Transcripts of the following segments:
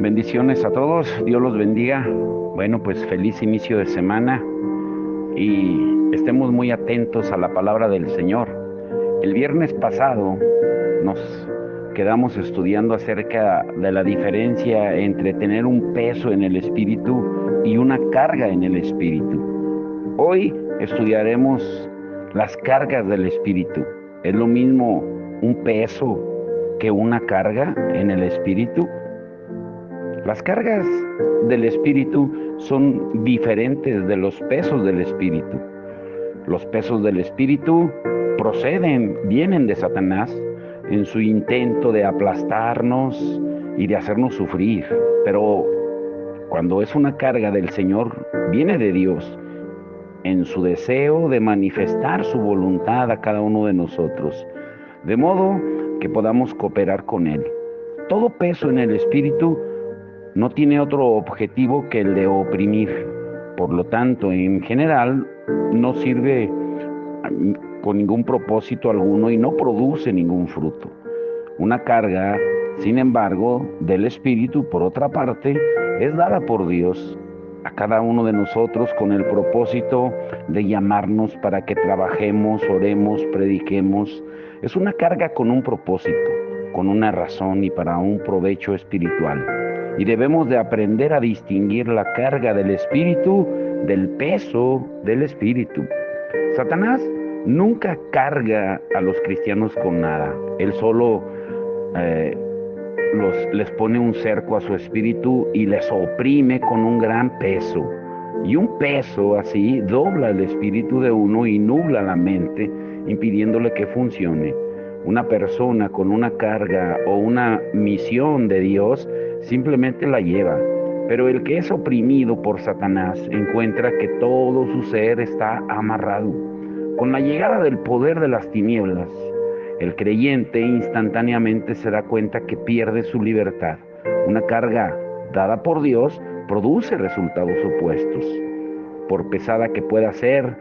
Bendiciones a todos, Dios los bendiga. Bueno, pues feliz inicio de semana y estemos muy atentos a la palabra del Señor. El viernes pasado nos quedamos estudiando acerca de la diferencia entre tener un peso en el espíritu y una carga en el espíritu. Hoy estudiaremos las cargas del espíritu. ¿Es lo mismo un peso que una carga en el espíritu? Las cargas del espíritu son diferentes de los pesos del espíritu. Los pesos del espíritu vienen de Satanás en su intento de aplastarnos y de hacernos sufrir. Pero cuando es una carga del Señor, viene de Dios en su deseo de manifestar su voluntad a cada uno de nosotros, de modo que podamos cooperar con Él. Todo peso en el espíritu no tiene otro objetivo que el de oprimir. Por lo tanto, en general, no sirve con ningún propósito alguno y no produce ningún fruto. Una carga, sin embargo, del Espíritu, por otra parte, es dada por Dios a cada uno de nosotros con el propósito de llamarnos para que trabajemos, oremos, prediquemos. Es una carga con un propósito, con una razón y para un provecho espiritual. Y debemos de aprender a distinguir la carga del Espíritu del peso del Espíritu. Satanás nunca carga a los cristianos con nada. Él solo les pone un cerco a su espíritu y les oprime con un gran peso. Y un peso así dobla el espíritu de uno y nubla la mente, impidiéndole que funcione. Una persona con una carga o una misión de Dios simplemente la lleva. Pero el que es oprimido por Satanás encuentra que todo su ser está amarrado. Con la llegada del poder de las tinieblas, el creyente instantáneamente se da cuenta que pierde su libertad. Una carga dada por Dios produce resultados opuestos. Por pesada que pueda ser,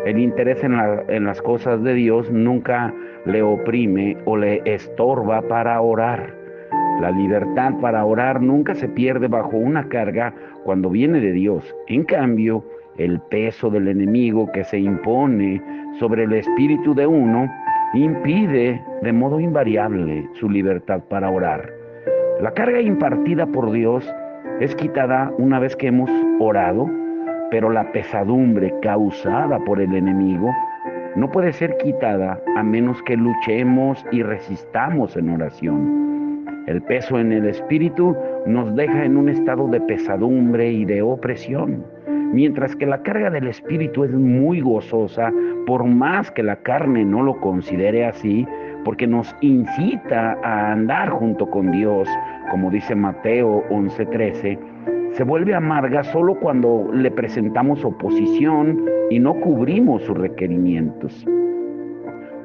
el interés en las cosas de Dios nunca le oprime o le estorba para orar. La libertad para orar nunca se pierde bajo una carga cuando viene de Dios. En cambio, el peso del enemigo que se impone sobre el espíritu de uno impide de modo invariable su libertad para orar. La carga impartida por Dios es quitada una vez que hemos orado, pero la pesadumbre causada por el enemigo no puede ser quitada a menos que luchemos y resistamos en oración. El peso en el espíritu nos deja en un estado de pesadumbre y de opresión, mientras que la carga del espíritu es muy gozosa, por más que la carne no lo considere así, porque nos incita a andar junto con Dios, como dice Mateo 11:13. Se vuelve amarga solo cuando le presentamos oposición y no cubrimos sus requerimientos.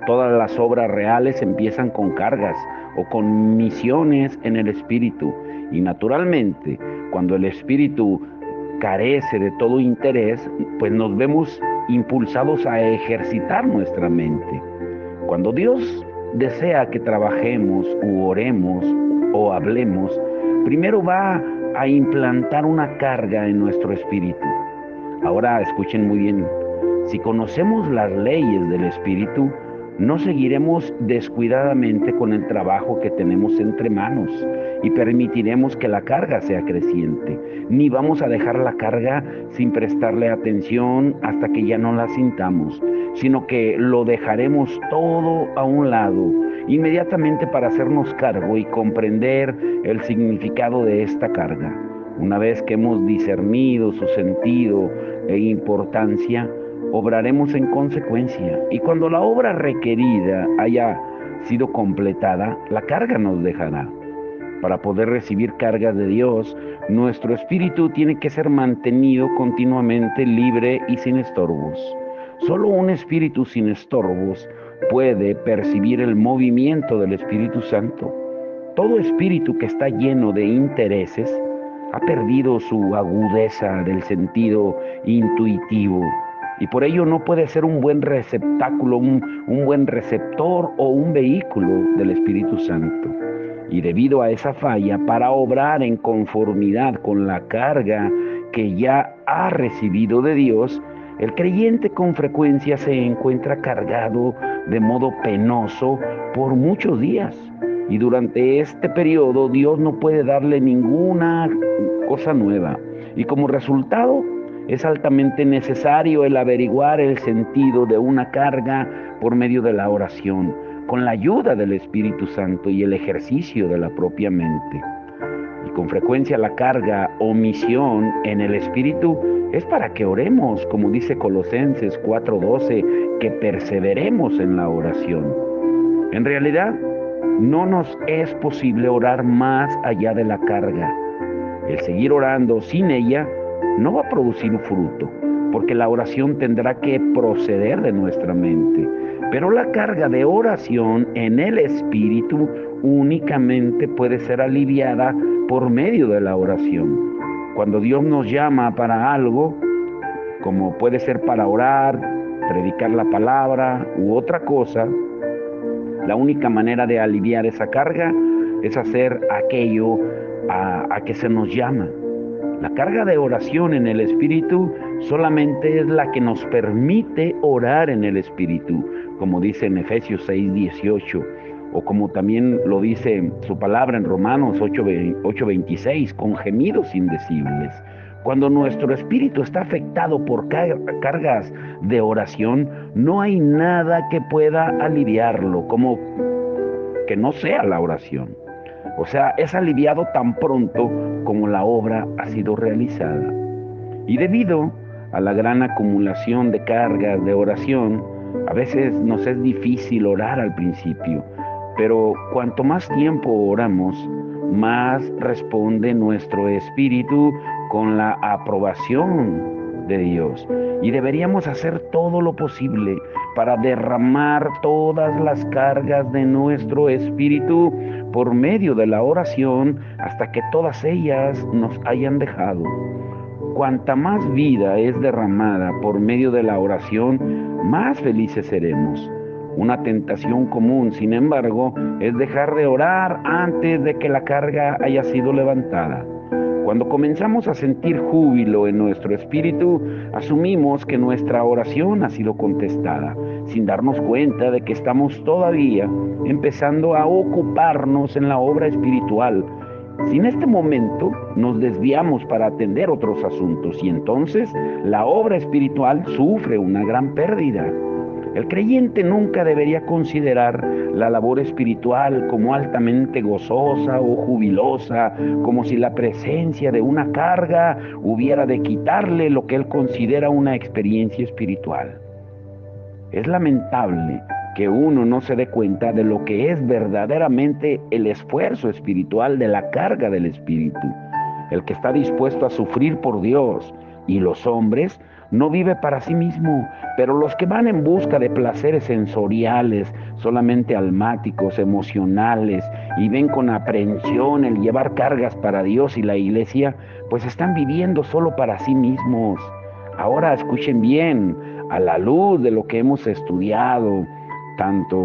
Todas las obras reales empiezan con cargas o con misiones en el espíritu. Y naturalmente, cuando el espíritu carece de todo interés, pues nos vemos impulsados a ejercitar nuestra mente. Cuando Dios desea que trabajemos u oremos o hablemos, primero va a implantar una carga en nuestro espíritu. Ahora escuchen muy bien, si conocemos las leyes del espíritu, no seguiremos descuidadamente con el trabajo que tenemos entre manos y permitiremos que la carga sea creciente, ni vamos a dejar la carga sin prestarle atención hasta que ya no la sintamos, sino que lo dejaremos todo a un lado inmediatamente para hacernos cargo y comprender el significado de esta carga. Una vez que hemos discernido su sentido e importancia, obraremos en consecuencia, y cuando la obra requerida haya sido completada, la carga nos dejará. Para poder recibir cargas de Dios, nuestro espíritu tiene que ser mantenido continuamente libre y sin estorbos. Solo un espíritu sin estorbos puede percibir el movimiento del Espíritu Santo. Todo espíritu que está lleno de intereses ha perdido su agudeza del sentido intuitivo y por ello no puede ser un buen receptáculo, un buen receptor o un vehículo del Espíritu Santo. Y debido a esa falla, para obrar en conformidad con la carga que ya ha recibido de Dios, el creyente con frecuencia se encuentra cargado de modo penoso por muchos días. Y durante este periodo Dios no puede darle ninguna cosa nueva. Y como resultado, es altamente necesario el averiguar el sentido de una carga por medio de la oración, con la ayuda del Espíritu Santo y el ejercicio de la propia mente. Y con frecuencia la carga o misión en el Espíritu es para que oremos, como dice Colosenses 4:12, que perseveremos en la oración. En realidad, no nos es posible orar más allá de la carga. El seguir orando sin ella no va a producir un fruto, porque la oración tendrá que proceder de nuestra mente. Pero la carga de oración en el Espíritu únicamente puede ser aliviada por medio de la oración. Cuando Dios nos llama para algo, como puede ser para orar, predicar la palabra u otra cosa, la única manera de aliviar esa carga es hacer aquello a que se nos llama. La carga de oración en el Espíritu solamente es la que nos permite orar en el Espíritu, como dice en Efesios 6:18, o como también lo dice su palabra en Romanos 8:26, con gemidos indecibles. Cuando nuestro espíritu está afectado por cargas de oración, no hay nada que pueda aliviarlo, como que no sea la oración. O sea, es aliviado tan pronto como la obra ha sido realizada. Y debido a la gran acumulación de cargas de oración, a veces nos es difícil orar al principio, pero cuanto más tiempo oramos, más responde nuestro espíritu con la aprobación de Dios. Y deberíamos hacer todo lo posible para derramar todas las cargas de nuestro espíritu por medio de la oración hasta que todas ellas nos hayan dejado. Cuanta más vida es derramada por medio de la oración, más felices seremos. Una tentación común, sin embargo, es dejar de orar antes de que la carga haya sido levantada. Cuando comenzamos a sentir júbilo en nuestro espíritu, asumimos que nuestra oración ha sido contestada, sin darnos cuenta de que estamos todavía empezando a ocuparnos en la obra espiritual. En este momento nos desviamos para atender otros asuntos y entonces la obra espiritual sufre una gran pérdida. El creyente nunca debería considerar la labor espiritual como altamente gozosa o jubilosa, como si la presencia de una carga hubiera de quitarle lo que él considera una experiencia espiritual. Es lamentable que uno no se dé cuenta de lo que es verdaderamente el esfuerzo espiritual de la carga del Espíritu. El que está dispuesto a sufrir por Dios y los hombres no vive para sí mismo, pero los que van en busca de placeres sensoriales, solamente almáticos, emocionales, y ven con aprehensión el llevar cargas para Dios y la iglesia, pues están viviendo solo para sí mismos. Ahora escuchen bien, a la luz de lo que hemos estudiado, tanto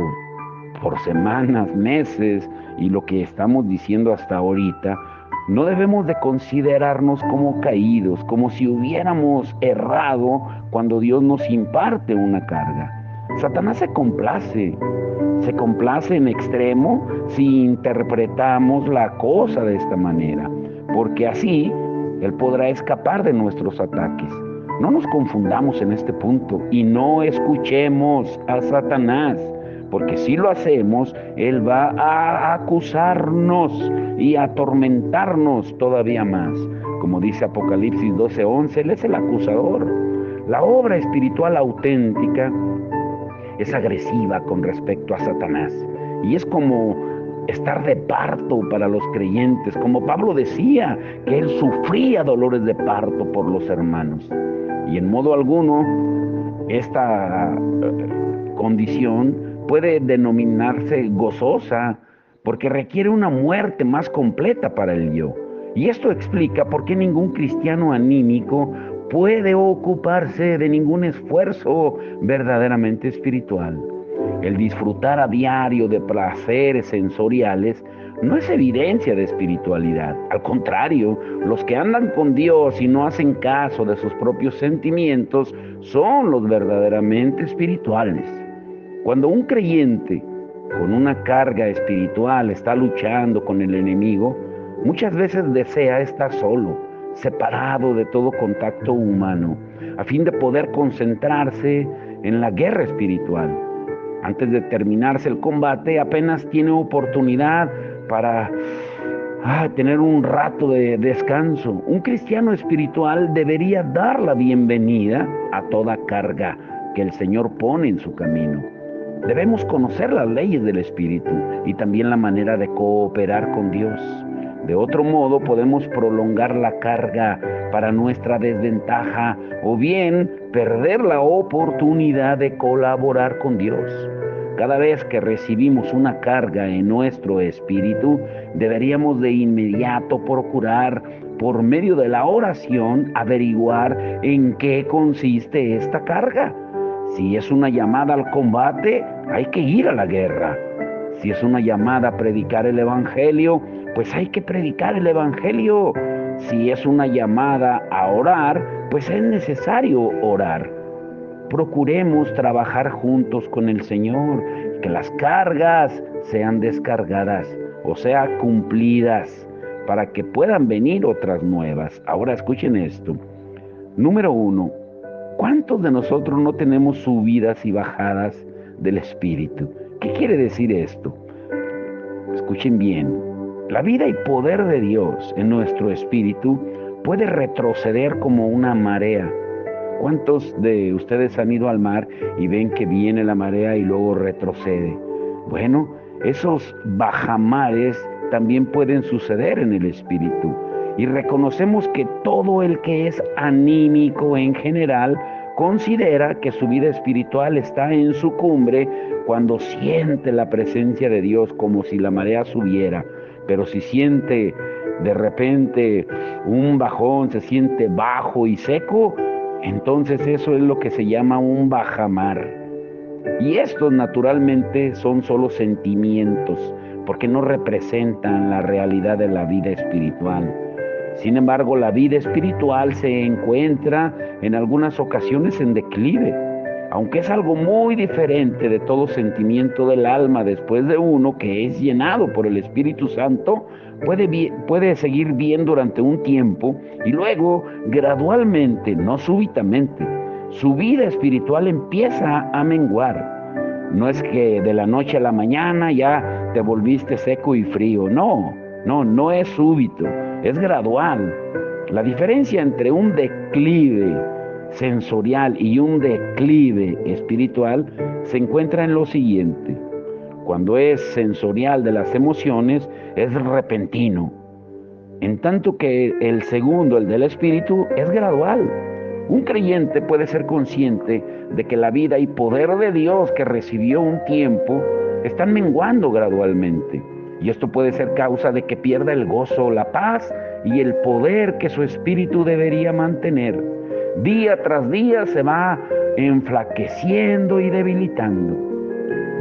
por semanas, meses, y lo que estamos diciendo hasta ahorita, no debemos de considerarnos como caídos, como si hubiéramos errado cuando Dios nos imparte una carga. Satanás se complace en extremo si interpretamos la cosa de esta manera, porque así él podrá escapar de nuestros ataques. No nos confundamos en este punto y no escuchemos a Satanás, porque si lo hacemos, él va a acusarnos y a atormentarnos todavía más. Como dice Apocalipsis 12:11, él es el acusador. La obra espiritual auténtica es agresiva con respecto a Satanás y es como estar de parto para los creyentes, como Pablo decía, que él sufría dolores de parto por los hermanos. Y en modo alguno, esta condición puede denominarse gozosa porque requiere una muerte más completa para el yo. Y esto explica por qué ningún cristiano anímico puede ocuparse de ningún esfuerzo verdaderamente espiritual. El disfrutar a diario de placeres sensoriales no es evidencia de espiritualidad. Al contrario, los que andan con Dios y no hacen caso de sus propios sentimientos son los verdaderamente espirituales. Cuando un creyente con una carga espiritual está luchando con el enemigo, muchas veces desea estar solo, separado de todo contacto humano, a fin de poder concentrarse en la guerra espiritual. Antes de terminarse el combate, apenas tiene oportunidad para tener un rato de descanso. Un cristiano espiritual debería dar la bienvenida a toda carga que el Señor pone en su camino. Debemos conocer las leyes del Espíritu y también la manera de cooperar con Dios. De otro modo, podemos prolongar la carga para nuestra desventaja o bien perder la oportunidad de colaborar con Dios. Cada vez que recibimos una carga en nuestro espíritu, deberíamos de inmediato procurar, por medio de la oración, averiguar en qué consiste esta carga. Si es una llamada al combate, hay que ir a la guerra. Si es una llamada a predicar el Evangelio, pues hay que predicar el Evangelio. Si es una llamada a orar, pues es necesario orar. Procuremos trabajar juntos con el Señor, que las cargas sean descargadas, o sea, cumplidas, para que puedan venir otras nuevas. Ahora escuchen esto. Número 1. ¿Cuántos de nosotros no tenemos subidas y bajadas del Espíritu? ¿Qué quiere decir esto? Escuchen bien. La vida y poder de Dios en nuestro espíritu puede retroceder como una marea. ¿Cuántos de ustedes han ido al mar y ven que viene la marea y luego retrocede? Bueno, esos bajamares también pueden suceder en el espíritu. Y reconocemos que todo el que es anímico en general considera que su vida espiritual está en su cumbre cuando siente la presencia de Dios como si la marea subiera. Pero si siente de repente un bajón, se siente bajo y seco, entonces eso es lo que se llama un bajamar. Y estos naturalmente son solo sentimientos, porque no representan la realidad de la vida espiritual. Sin embargo, la vida espiritual se encuentra en algunas ocasiones en declive, aunque es algo muy diferente de todo sentimiento del alma después de uno que es llenado por el Espíritu Santo, puede seguir bien durante un tiempo y luego gradualmente, no súbitamente, su vida espiritual empieza a menguar. No es que de la noche a la mañana ya te volviste seco y frío, no es súbito, es gradual. La diferencia entre un declive sensorial y un declive espiritual se encuentra en lo siguiente. Cuando es sensorial de las emociones, es repentino, en tanto que el segundo, el del espíritu, es gradual. Un creyente puede ser consciente de que la vida y poder de Dios que recibió un tiempo están menguando gradualmente. Y esto puede ser causa de que pierda el gozo, la paz y el poder que su espíritu debería mantener. Día tras día se va enflaqueciendo y debilitando.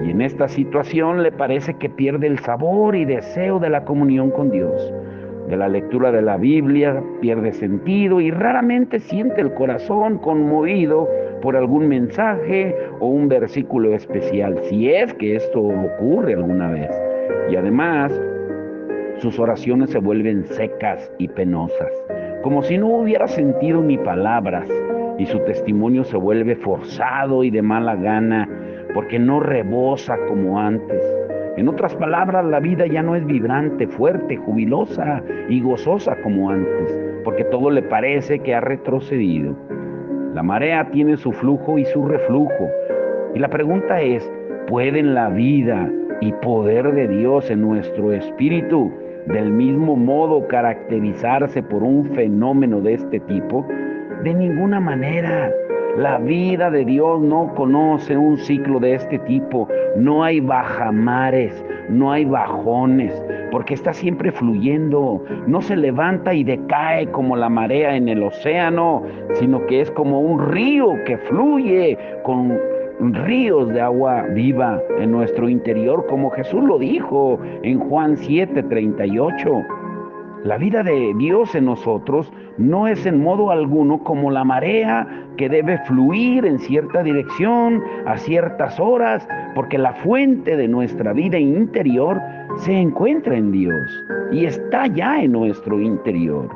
Y en esta situación le parece que pierde el sabor y deseo de la comunión con Dios. De la lectura de la Biblia pierde sentido y raramente siente el corazón conmovido por algún mensaje o un versículo especial, si es que esto ocurre alguna vez. Y además, sus oraciones se vuelven secas y penosas, como si no hubiera sentido ni palabras, y su testimonio se vuelve forzado y de mala gana, porque no rebosa como antes. En otras palabras, la vida ya no es vibrante, fuerte, jubilosa y gozosa como antes, porque todo le parece que ha retrocedido. La marea tiene su flujo y su reflujo. Y la pregunta es, ¿pueden la vida y poder de Dios en nuestro espíritu del mismo modo caracterizarse por un fenómeno de este tipo? De ninguna manera. La vida de Dios no conoce un ciclo de este tipo. No hay bajamares, no hay bajones, porque está siempre fluyendo. No se levanta y decae como la marea en el océano, sino que es como un río que fluye ríos de agua viva en nuestro interior, como Jesús lo dijo en Juan 7:38. La vida de Dios en nosotros no es en modo alguno como la marea que debe fluir en cierta dirección a ciertas horas, porque la fuente de nuestra vida interior se encuentra en Dios y está ya en nuestro interior.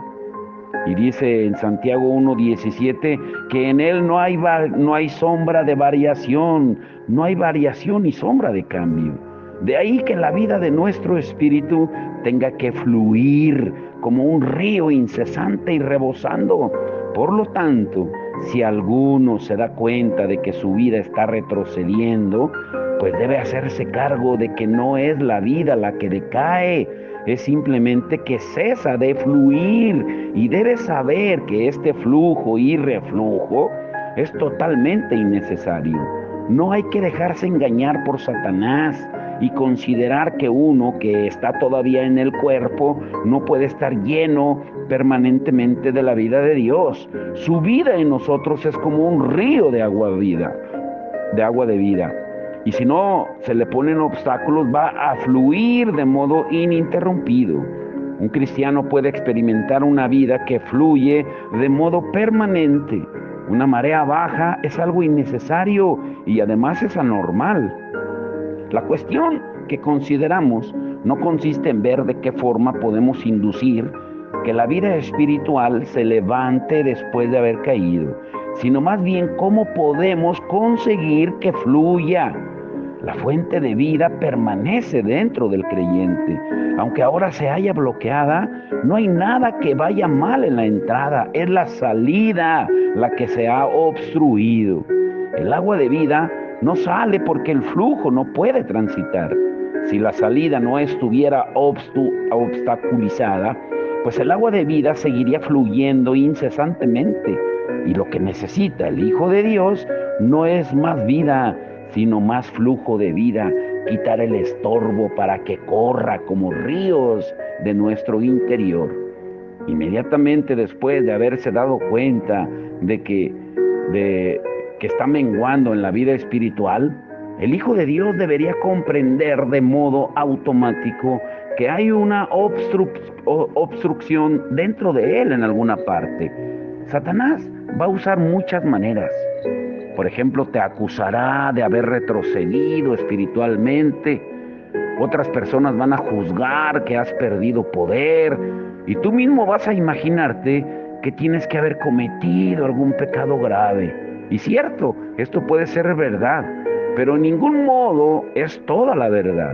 Y dice en Santiago 1:17 que en Él no hay sombra de variación, no hay variación ni sombra de cambio. De ahí que la vida de nuestro espíritu tenga que fluir como un río incesante y rebosando. Por lo tanto, si alguno se da cuenta de que su vida está retrocediendo, pues debe hacerse cargo de que no es la vida la que decae, es simplemente que cesa de fluir, y debe saber que este flujo y reflujo es totalmente innecesario. No hay que dejarse engañar por Satanás y considerar que uno que está todavía en el cuerpo no puede estar lleno permanentemente de la vida de Dios. Su vida en nosotros es como un río de agua de vida. Y si no se le ponen obstáculos, va a fluir de modo ininterrumpido. Un cristiano puede experimentar una vida que fluye de modo permanente. Una marea baja es algo innecesario y además es anormal. La cuestión que consideramos no consiste en ver de qué forma podemos inducir que la vida espiritual se levante después de haber caído, sino más bien cómo podemos conseguir que fluya. La fuente de vida permanece dentro del creyente. Aunque ahora se haya bloqueada, no hay nada que vaya mal en la entrada, es la salida la que se ha obstruido. El agua de vida no sale porque el flujo no puede transitar. Si la salida no estuviera obstaculizada, pues el agua de vida seguiría fluyendo incesantemente. Y lo que necesita el Hijo de Dios no es más vida, sino más flujo de vida, quitar el estorbo para que corra como ríos de nuestro interior. Inmediatamente después de haberse dado cuenta de que está menguando en la vida espiritual, el Hijo de Dios debería comprender de modo automático que hay una obstrucción dentro de él en alguna parte. Satanás va a usar muchas maneras. Por ejemplo, te acusará de haber retrocedido espiritualmente. Otras personas van a juzgar que has perdido poder. Y tú mismo vas a imaginarte que tienes que haber cometido algún pecado grave. Y cierto, esto puede ser verdad, pero en ningún modo es toda la verdad.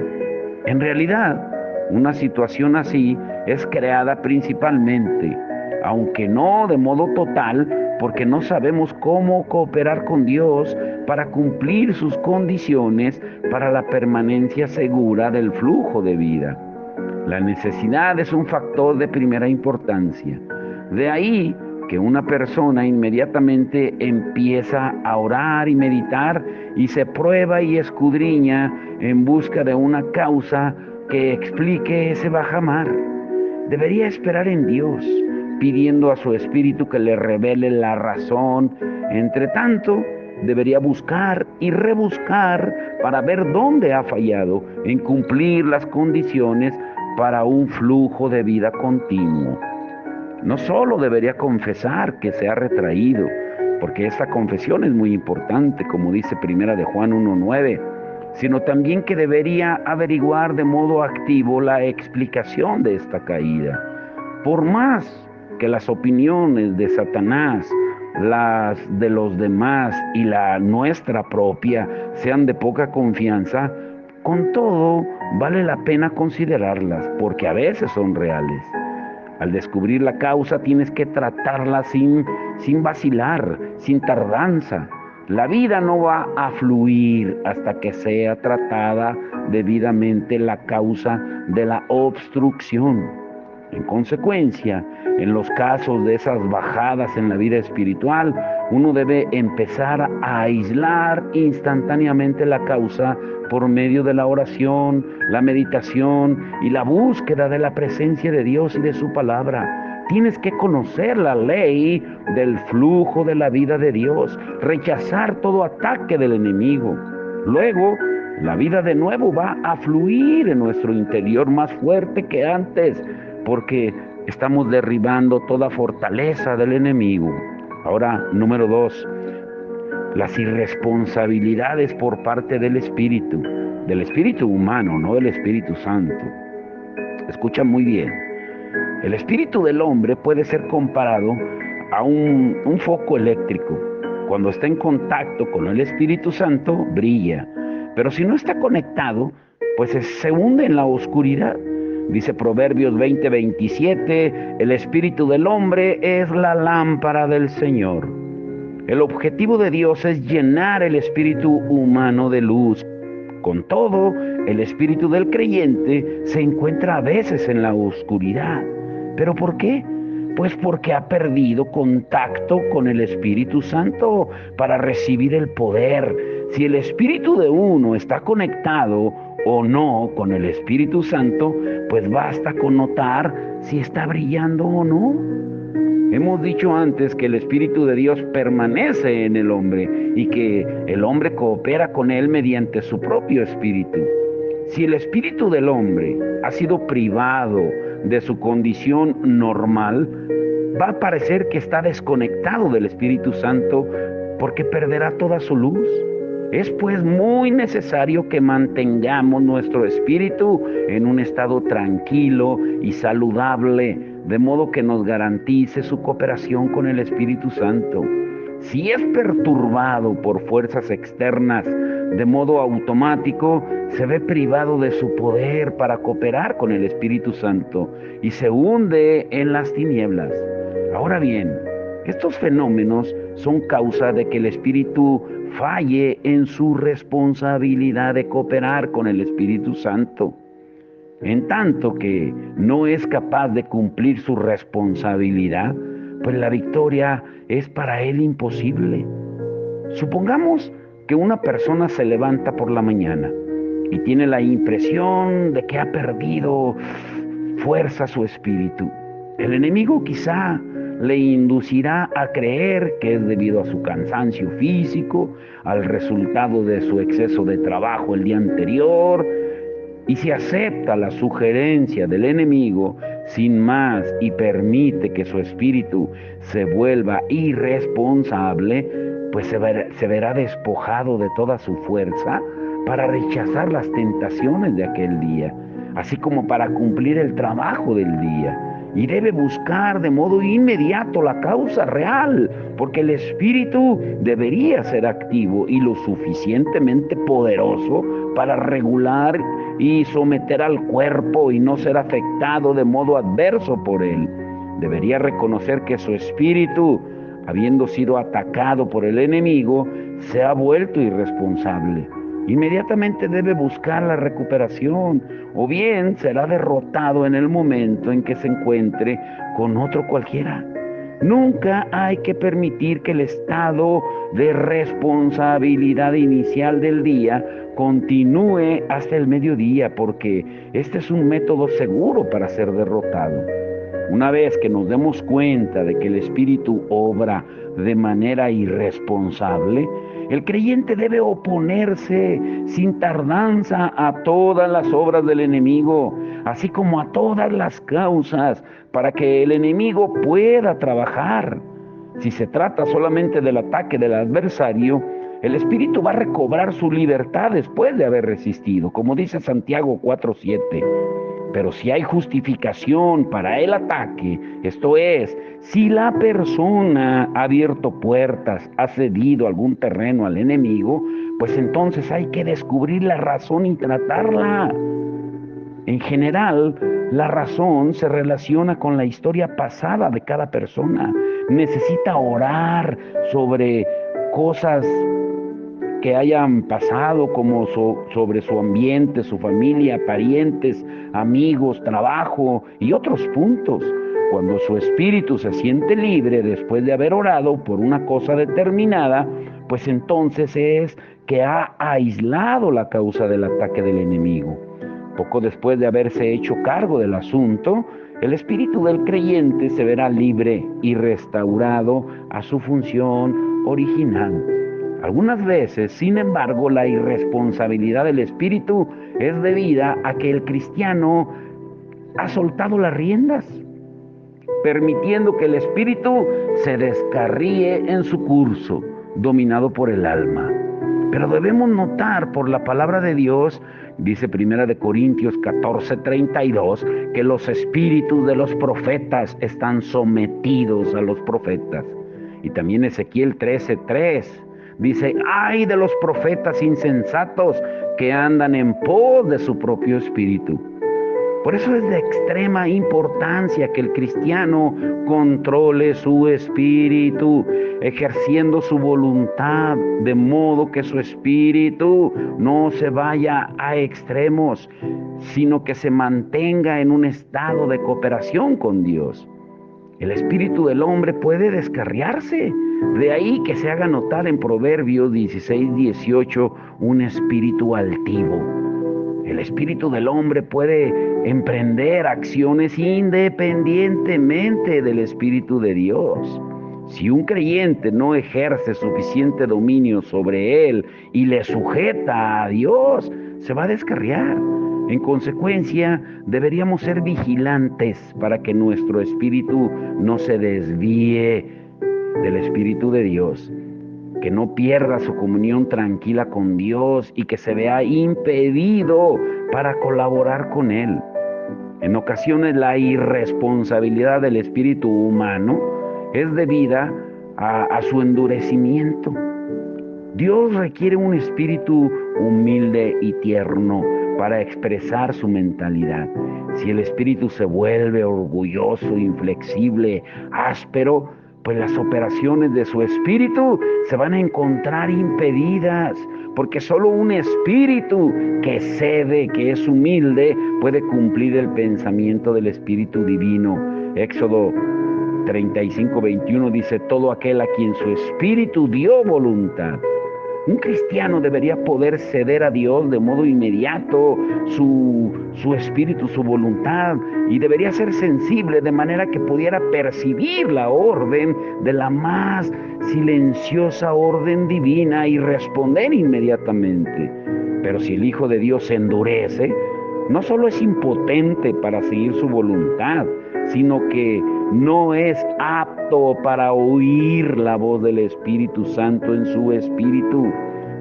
En realidad, una situación así es creada principalmente, aunque no de modo total, porque no sabemos cómo cooperar con Dios para cumplir sus condiciones para la permanencia segura del flujo de vida. La necesidad es un factor de primera importancia. De ahí que una persona inmediatamente empieza a orar y meditar y se prueba y escudriña en busca de una causa que explique ese bajamar. Debería esperar en Dios, pidiendo a su espíritu que le revele la razón. Entre tanto, debería buscar y rebuscar para ver dónde ha fallado en cumplir las condiciones para un flujo de vida continuo. No solo debería confesar que se ha retraído, porque esta confesión es muy importante, como dice Primera de Juan 1:9, sino también que debería averiguar de modo activo la explicación de esta caída. Por más que las opiniones de Satanás, las de los demás y la nuestra propia sean de poca confianza, con todo vale la pena considerarlas, porque a veces son reales. Al descubrir la causa tienes que tratarla sin vacilar, sin tardanza. La vida no va a fluir hasta que sea tratada debidamente la causa de la obstrucción. En consecuencia, en los casos de esas bajadas en la vida espiritual, uno debe empezar a aislar instantáneamente la causa por medio de la oración, la meditación y la búsqueda de la presencia de Dios y de su palabra. tienes que conocer la ley del flujo de la vida de Dios, rechazar todo ataque del enemigo. Luego, la vida de nuevo va a fluir en nuestro interior más fuerte que antes, porque estamos derribando toda fortaleza del enemigo. Ahora, número 2, las irresponsabilidades por parte del espíritu humano, no del Espíritu Santo. Escucha muy bien. El espíritu del hombre puede ser comparado a un foco eléctrico. Cuando está en contacto con el Espíritu Santo, brilla. Pero si no está conectado, pues se hunde en la oscuridad. Dice Proverbios 20:27, el espíritu del hombre es la lámpara del Señor. El objetivo de Dios es llenar el espíritu humano de luz. Con todo, el espíritu del creyente se encuentra a veces en la oscuridad. ¿Pero por qué? Pues porque ha perdido contacto con el Espíritu Santo para recibir el poder. Si el espíritu de uno está conectado o no con el Espíritu Santo, pues basta con notar si está brillando o no. Hemos dicho antes que el Espíritu de Dios permanece en el hombre y que el hombre coopera con él mediante su propio espíritu. Si el espíritu del hombre ha sido privado de su condición normal, va a parecer que está desconectado del Espíritu Santo porque perderá toda su luz. Es pues muy necesario que mantengamos nuestro espíritu en un estado tranquilo y saludable, de modo que nos garantice su cooperación con el Espíritu Santo. Si es perturbado por fuerzas externas de modo automático, se ve privado de su poder para cooperar con el Espíritu Santo y se hunde en las tinieblas. Ahora bien, estos fenómenos son causa de que el espíritu falle en su responsabilidad de cooperar con el Espíritu Santo. En tanto que no es capaz de cumplir su responsabilidad, pues la victoria es para él imposible. Supongamos que una persona se levanta por la mañana y tiene la impresión de que ha perdido fuerza su espíritu. El enemigo quizá le inducirá a creer que es debido a su cansancio físico, al resultado de su exceso de trabajo el día anterior. Y si acepta la sugerencia del enemigo sin más y permite que su espíritu se vuelva irresponsable, pues se verá despojado de toda su fuerza para rechazar las tentaciones de aquel día, así como para cumplir el trabajo del día. Y debe buscar de modo inmediato la causa real, porque el espíritu debería ser activo y lo suficientemente poderoso para regular y someter al cuerpo y no ser afectado de modo adverso por él. Debería reconocer que su espíritu, habiendo sido atacado por el enemigo, se ha vuelto irresponsable. Inmediatamente debe buscar la recuperación, o bien será derrotado en el momento en que se encuentre con otro cualquiera. Nunca hay que permitir que el estado de responsabilidad inicial del día continúe hasta el mediodía, porque este es un método seguro para ser derrotado. Una vez que nos demos cuenta de que el espíritu obra de manera irresponsable, el creyente debe oponerse sin tardanza a todas las obras del enemigo, así como a todas las causas, para que el enemigo pueda trabajar. Si se trata solamente del ataque del adversario, el espíritu va a recobrar su libertad después de haber resistido, como dice Santiago 4:7. Pero si hay justificación para el ataque, esto es, si la persona ha abierto puertas, ha cedido algún terreno al enemigo, pues entonces hay que descubrir la razón y tratarla. En general, la razón se relaciona con la historia pasada de cada persona. Necesita orar sobre cosas que hayan pasado, como sobre su ambiente, su familia, parientes, amigos, trabajo y otros puntos. Cuando su espíritu se siente libre después de haber orado por una cosa determinada, pues entonces es que ha aislado la causa del ataque del enemigo. Poco después de haberse hecho cargo del asunto, el espíritu del creyente se verá libre y restaurado a su función original. Algunas veces, sin embargo, la irresponsabilidad del espíritu es debida a que el cristiano ha soltado las riendas, permitiendo que el espíritu se descarríe en su curso, dominado por el alma. Pero debemos notar por la palabra de Dios, dice 1 Corintios 14:32, que los espíritus de los profetas están sometidos a los profetas. Y también Ezequiel 13:3 dice: ay de los profetas insensatos que andan en pos de su propio espíritu. Por eso es de extrema importancia que el cristiano controle su espíritu, ejerciendo su voluntad, de modo que su espíritu no se vaya a extremos, sino que se mantenga en un estado de cooperación con Dios. El espíritu del hombre puede descarriarse. De ahí que se haga notar en Proverbios 16:18 un espíritu altivo. El espíritu del hombre puede emprender acciones independientemente del espíritu de Dios. Si un creyente no ejerce suficiente dominio sobre él y le sujeta a Dios, se va a descarriar. En consecuencia, deberíamos ser vigilantes para que nuestro espíritu no se desvíe del espíritu de Dios, que no pierda su comunión tranquila con Dios y que se vea impedido para colaborar con Él. En ocasiones la irresponsabilidad del espíritu humano es debida a su endurecimiento. Dios requiere un espíritu humilde y tierno para expresar su mentalidad. Si el espíritu se vuelve orgulloso, inflexible, áspero, pues las operaciones de su espíritu se van a encontrar impedidas, porque solo un espíritu que cede, que es humilde, puede cumplir el pensamiento del espíritu divino. Éxodo 35:21 dice: todo aquel a quien su espíritu dio voluntad. Un cristiano debería poder ceder a Dios de modo inmediato su espíritu, su voluntad, y debería ser sensible de manera que pudiera percibir la orden de la más silenciosa orden divina y responder inmediatamente. Pero si el Hijo de Dios se endurece, no solo es impotente para seguir su voluntad, sino que no es apto para oír la voz del Espíritu Santo en su espíritu.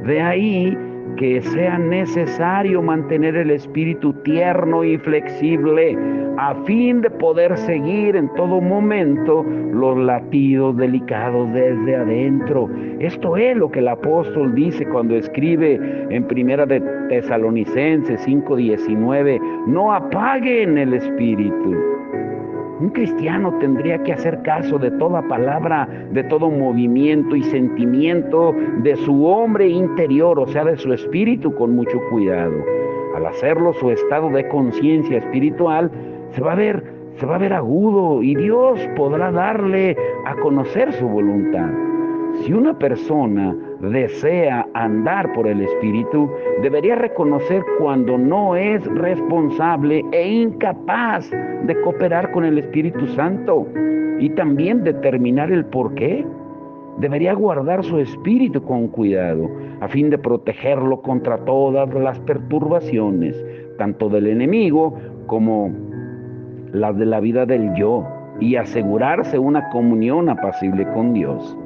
De ahí que sea necesario mantener el espíritu tierno y flexible a fin de poder seguir en todo momento los latidos delicados desde adentro. Esto es lo que el apóstol dice cuando escribe en 1 de Tesalonicenses 5:19: no apaguen el espíritu. Un cristiano tendría que hacer caso de toda palabra, de todo movimiento y sentimiento de su hombre interior, o sea, de su espíritu, con mucho cuidado. Al hacerlo, su estado de conciencia espiritual se va a ver agudo y Dios podrá darle a conocer su voluntad. Si una persona desea andar por el Espíritu, debería reconocer cuando no es responsable e incapaz de cooperar con el Espíritu Santo y también determinar el por qué. Debería guardar su espíritu con cuidado a fin de protegerlo contra todas las perturbaciones, tanto del enemigo como las de la vida del yo, y asegurarse una comunión apacible con Dios.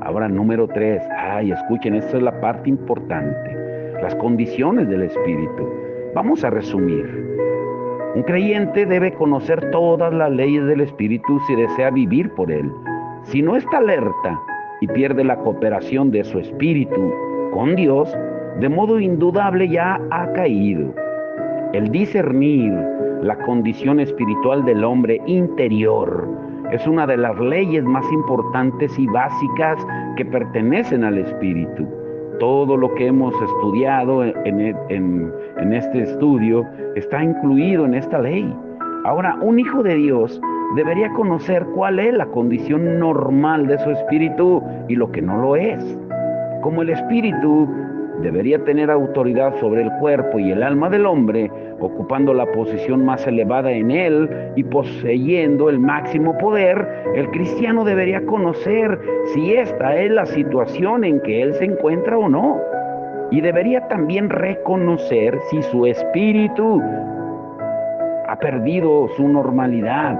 Ahora, número 3. Escuchen, esta es la parte importante. Las condiciones del espíritu. Vamos a resumir. Un creyente debe conocer todas las leyes del espíritu si desea vivir por él. Si no está alerta y pierde la cooperación de su espíritu con Dios, de modo indudable ya ha caído. El discernir la condición espiritual del hombre interior es una de las leyes más importantes y básicas que pertenecen al espíritu. Todo lo que hemos estudiado en este estudio está incluido en esta ley. Ahora, un hijo de Dios debería conocer cuál es la condición normal de su espíritu y lo que no lo es. Como el espíritu debería tener autoridad sobre el cuerpo y el alma del hombre, ocupando la posición más elevada en él y poseyendo el máximo poder, el cristiano debería conocer si esta es la situación en que él se encuentra o no. Y debería también reconocer si su espíritu ha perdido su normalidad,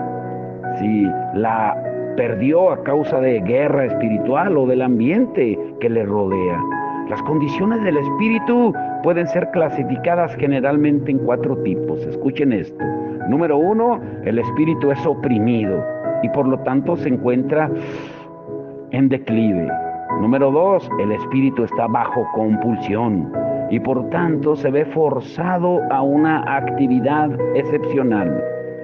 si la perdió a causa de guerra espiritual o del ambiente que le rodea. Las condiciones del espíritu pueden ser clasificadas generalmente en 4 tipos. Escuchen esto. Número 1, el espíritu es oprimido y por lo tanto se encuentra en declive. Número 2, el espíritu está bajo compulsión y por tanto se ve forzado a una actividad excepcional.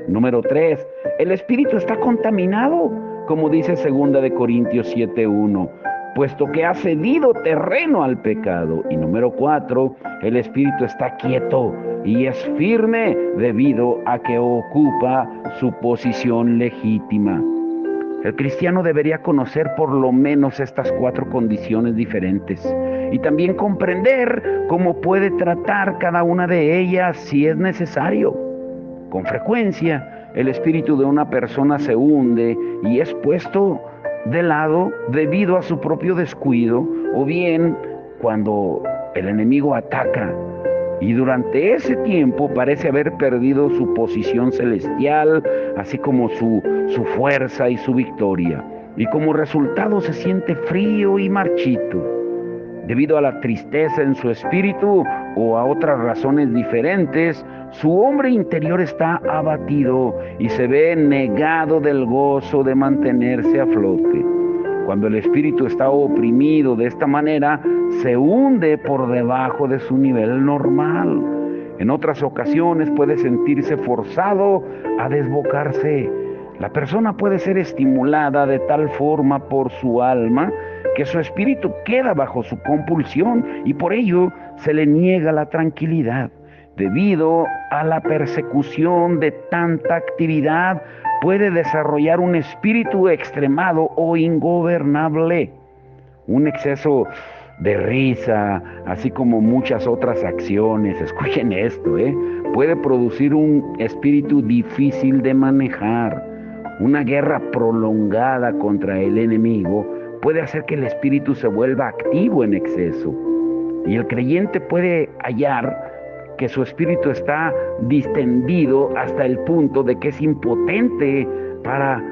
Número 3, el espíritu está contaminado, como dice 2 Corintios 7:1, puesto que ha cedido terreno al pecado. Y número 4, el espíritu está quieto y es firme debido a que ocupa su posición legítima. El cristiano debería conocer por lo menos estas 4 condiciones diferentes y también comprender cómo puede tratar cada una de ellas si es necesario. Con frecuencia, el espíritu de una persona se hunde y es puesto de lado debido a su propio descuido o bien cuando el enemigo ataca. Y durante ese tiempo parece haber perdido su posición celestial, así como su fuerza y su victoria. Y como resultado se siente frío y marchito. Debido a la tristeza en su espíritu o a otras razones diferentes, su hombre interior está abatido y se ve negado del gozo de mantenerse a flote. Cuando el espíritu está oprimido de esta manera, se hunde por debajo de su nivel normal. En otras ocasiones puede sentirse forzado a desbocarse. La persona puede ser estimulada de tal forma por su alma que su espíritu queda bajo su compulsión y por ello se le niega la tranquilidad. Debido a la persecución de tanta actividad, puede desarrollar un espíritu extremado o ingobernable. Un exceso de risa, así como muchas otras acciones, escuchen esto, puede producir un espíritu difícil de manejar. Una guerra prolongada contra el enemigo puede hacer que el espíritu se vuelva activo en exceso. Y el creyente puede hallar que su espíritu está distendido hasta el punto de que es impotente para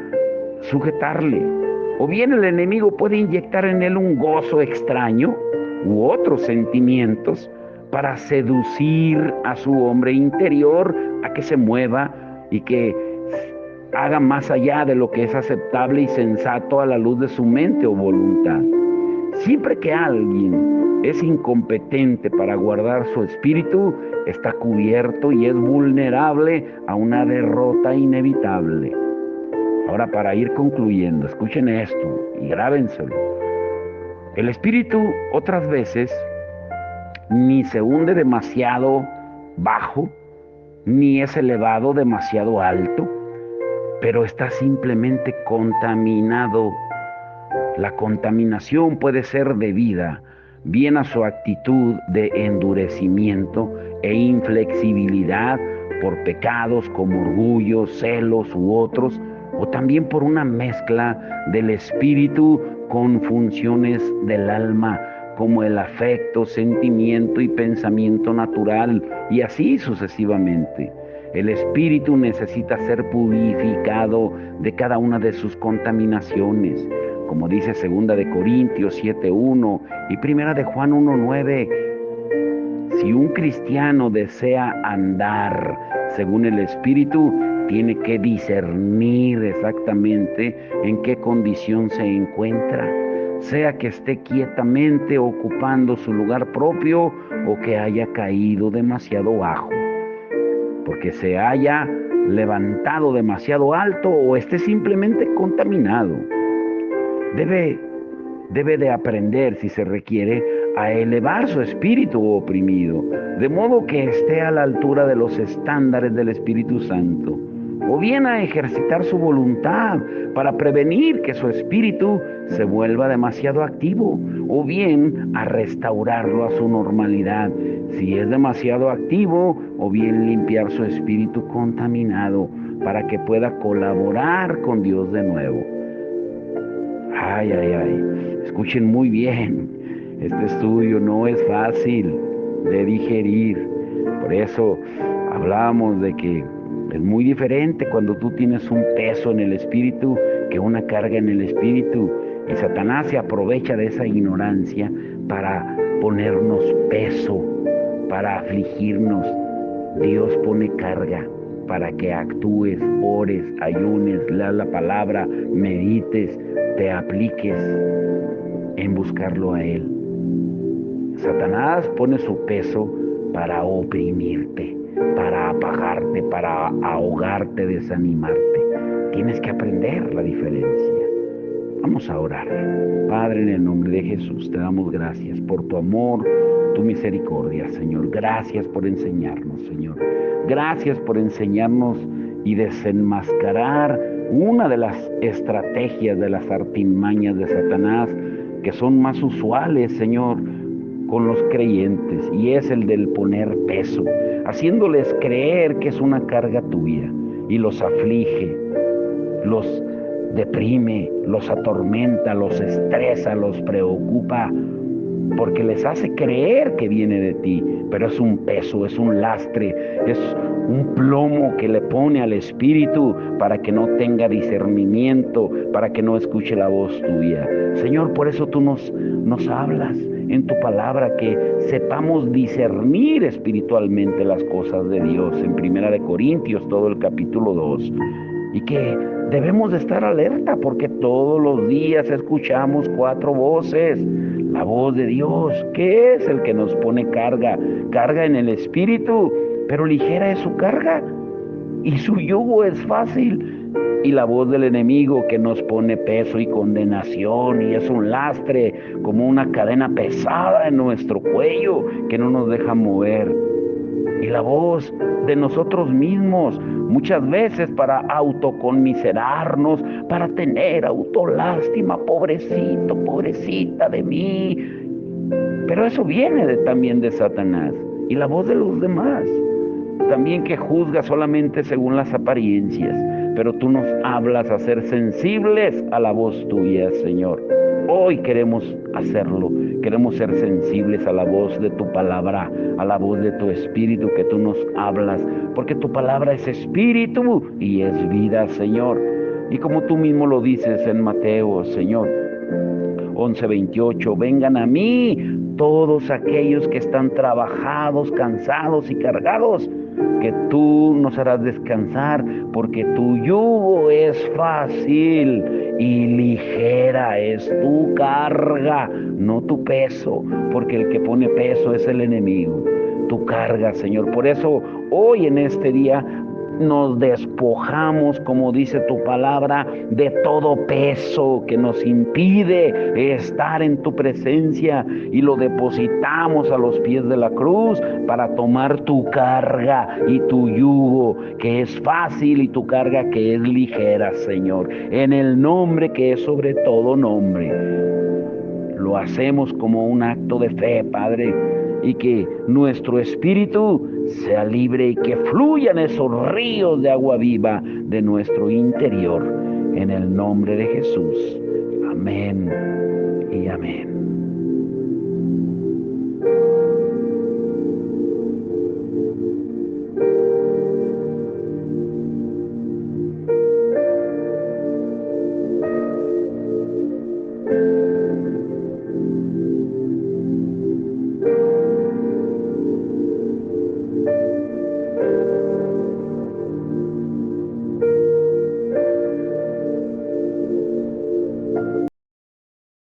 sujetarle. O bien el enemigo puede inyectar en él un gozo extraño u otros sentimientos para seducir a su hombre interior a que se mueva y que haga más allá de lo que es aceptable y sensato a la luz de su mente o voluntad. Siempre que alguien es incompetente para guardar su espíritu, está cubierto y es vulnerable a una derrota inevitable. Ahora, para ir concluyendo, escuchen esto y grábenselo. El espíritu otras veces ni se hunde demasiado bajo, ni es elevado demasiado alto, pero está simplemente contaminado. La contaminación puede ser debida bien a su actitud de endurecimiento e inflexibilidad por pecados como orgullo, celos u otros, o también por una mezcla del espíritu con funciones del alma, como el afecto, sentimiento y pensamiento natural, y así sucesivamente. El espíritu necesita ser purificado de cada una de sus contaminaciones, como dice 2 Corintios 7:1 y 1 Juan 1:9. Si un cristiano desea andar según el espíritu, tiene que discernir exactamente en qué condición se encuentra, sea que esté quietamente ocupando su lugar propio o que haya caído demasiado bajo, porque se haya levantado demasiado alto o esté simplemente contaminado. Debe de aprender, si se requiere, a elevar su espíritu oprimido, de modo que esté a la altura de los estándares del Espíritu Santo. o bien a ejercitar su voluntad para prevenir que su espíritu se vuelva demasiado activo, o bien a restaurarlo a su normalidad, si es demasiado activo, o bien limpiar su espíritu contaminado para que pueda colaborar con Dios de nuevo. Ay, ay, ay, escuchen muy bien, este estudio no es fácil de digerir, por eso hablamos de que es muy diferente cuando tú tienes un peso en el espíritu que una carga en el espíritu, y Satanás se aprovecha de esa ignorancia para ponernos peso, para afligirnos. Dios pone carga para que actúes, ores, ayunes, leas la palabra, medites, te apliques en buscarlo a Él. Satanás pone su peso para oprimirte, para apagarte, para ahogarte, desanimarte. Tienes que aprender la diferencia. Vamos a orar. Padre, en el nombre de Jesús, te damos gracias por tu amor, tu misericordia, Señor. Gracias por enseñarnos, Señor. Gracias por enseñarnos y desenmascarar una de las estrategias, de las artimañas de Satanás, que son más usuales, Señor, con los creyentes, y es el del poner peso, haciéndoles creer que es una carga tuya, y los aflige, los deprime, los atormenta, los estresa, los preocupa, porque les hace creer que viene de ti, pero es un peso, es un lastre, es un plomo que le pone al espíritu para que no tenga discernimiento, para que no escuche la voz tuya. Señor, por eso tú nos hablas en tu palabra, que sepamos discernir espiritualmente las cosas de Dios, en 1 Corintios, todo el capítulo 2, y que debemos de estar alerta porque todos los días escuchamos 4 voces. La voz de Dios, que es el que nos pone carga en el espíritu, pero ligera es su carga y su yugo es fácil. Y la voz del enemigo, que nos pone peso y condenación, y es un lastre, como una cadena pesada en nuestro cuello que no nos deja mover. Y la voz de nosotros mismos, muchas veces para autoconmiserarnos, para tener autolástima, pobrecito, pobrecita de mí. Pero eso viene también de Satanás. Y la voz de los demás, también, que juzga solamente según las apariencias. Pero tú nos hablas a ser sensibles a la voz tuya, Señor. Hoy queremos hacerlo, queremos ser sensibles a la voz de tu palabra, a la voz de tu espíritu, que tú nos hablas, porque tu palabra es espíritu y es vida, Señor. Y como tú mismo lo dices en Mateo, Señor, 11:28, vengan a mí todos aquellos que están trabajados, cansados y cargados, que tú nos harás descansar, porque tu yugo es fácil y ligera es tu carga, no tu peso, porque el que pone peso es el enemigo. Tu carga, Señor. Por eso hoy, en este día, nos despojamos, como dice tu palabra, de todo peso que nos impide estar en tu presencia, y lo depositamos a los pies de la cruz para tomar tu carga y tu yugo, que es fácil, y tu carga que es ligera, Señor, en el nombre que es sobre todo nombre. Lo hacemos como un acto de fe, Padre, y que nuestro espíritu sea libre y que fluyan esos ríos de agua viva de nuestro interior, en el nombre de Jesús. Amén y amén.